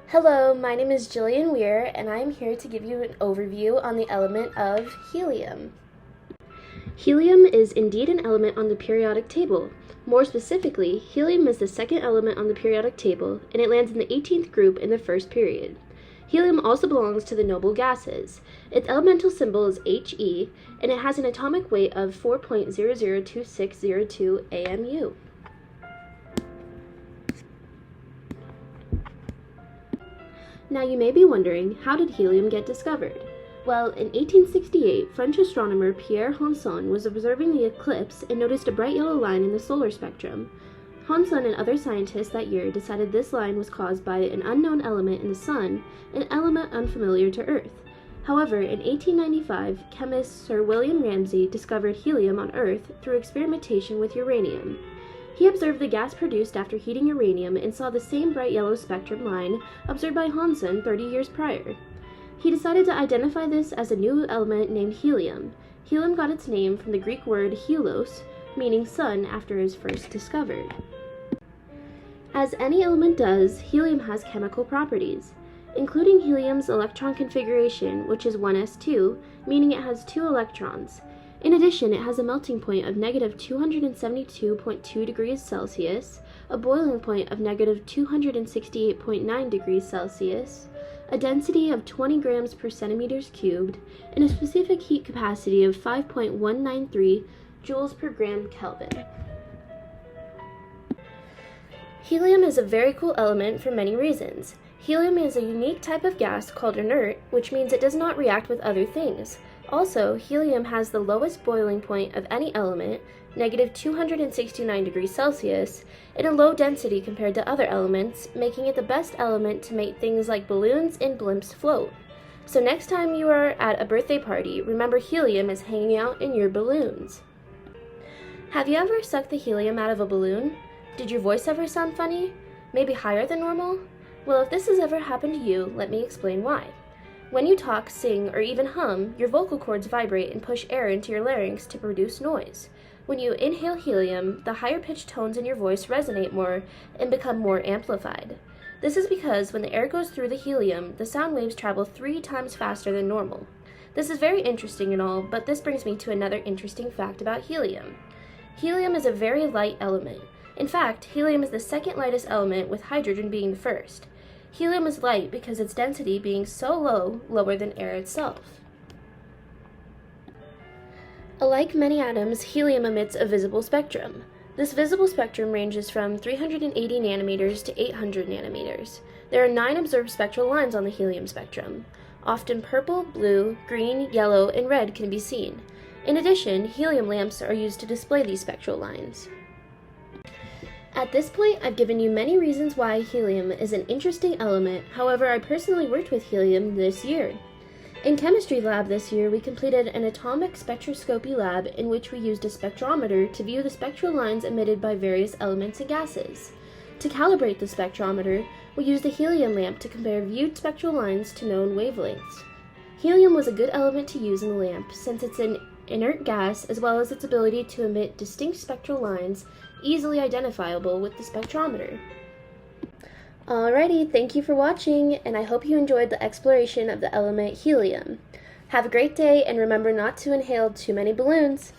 Hello, my name is Jillian Weir, and I am here to give you an overview on the element of helium. Helium is indeed an element on the periodic table. More specifically, helium is the second element on the periodic table, and it lands in the 18th group in the first period. Helium also belongs to the noble gases. Its elemental symbol is He, and it has an atomic weight of 4.002602 AMU. Now you may be wondering, how did helium get discovered? Well, in 1868, French astronomer Pierre Hanson was observing the eclipse and noticed a bright yellow line in the solar spectrum. Hanson and other scientists that year decided this line was caused by an unknown element in the sun, an element unfamiliar to Earth. However, in 1895, chemist Sir William Ramsay discovered helium on Earth through experimentation with uranium. He observed the gas produced after heating uranium and saw the same bright yellow spectrum line observed by Hansen 30 years prior. He decided to identify this as a new element named helium. Helium got its name from the Greek word helos, meaning sun, after it was first discovered. As any element does, helium has chemical properties, including helium's electron configuration, which is 1s2, meaning it has 2 electrons. In addition, it has a melting point of negative 272.2 degrees Celsius, a boiling point of negative 268.9 degrees Celsius, a density of 20 grams per centimeters cubed, and a specific heat capacity of 5.193 joules per gram Kelvin. Helium is a very cool element for many reasons. Helium is a unique type of gas called inert, which means it does not react with other things. Also, helium has the lowest boiling point of any element, negative 269 degrees Celsius, and a low density compared to other elements, making it the best element to make things like balloons and blimps float. So next time you are at a birthday party, remember helium is hanging out in your balloons. Have you ever sucked the helium out of a balloon? Did your voice ever sound funny? Maybe higher than normal? Well, if this has ever happened to you, let me explain why. When you talk, sing, or even hum, your vocal cords vibrate and push air into your larynx to produce noise. When you inhale helium, the higher-pitched tones in your voice resonate more and become more amplified. This is because when the air goes through the helium, the sound waves travel 3 times faster than normal. This is very interesting and all, but this brings me to another interesting fact about helium. Helium is a very light element. In fact, helium is the second lightest element, with hydrogen being the first. Helium is light because its density being so low, lower than air itself. Like many atoms, helium emits a visible spectrum. This visible spectrum ranges from 380 nanometers to 800 nanometers. There are 9 observed spectral lines on the helium spectrum. Often purple, blue, green, yellow, and red can be seen. In addition, helium lamps are used to display these spectral lines. At this point, I've given you many reasons why helium is an interesting element. However, I personally worked with helium this year. In chemistry lab this year, we completed an atomic spectroscopy lab in which we used a spectrometer to view the spectral lines emitted by various elements and gases. To calibrate the spectrometer, we used a helium lamp to compare viewed spectral lines to known wavelengths. Helium was a good element to use in the lamp since it's an inert gas, as well as its ability to emit distinct spectral lines easily identifiable with the spectrometer. Alrighty, thank you for watching, and I hope you enjoyed the exploration of the element helium. Have a great day, and remember not to inhale too many balloons.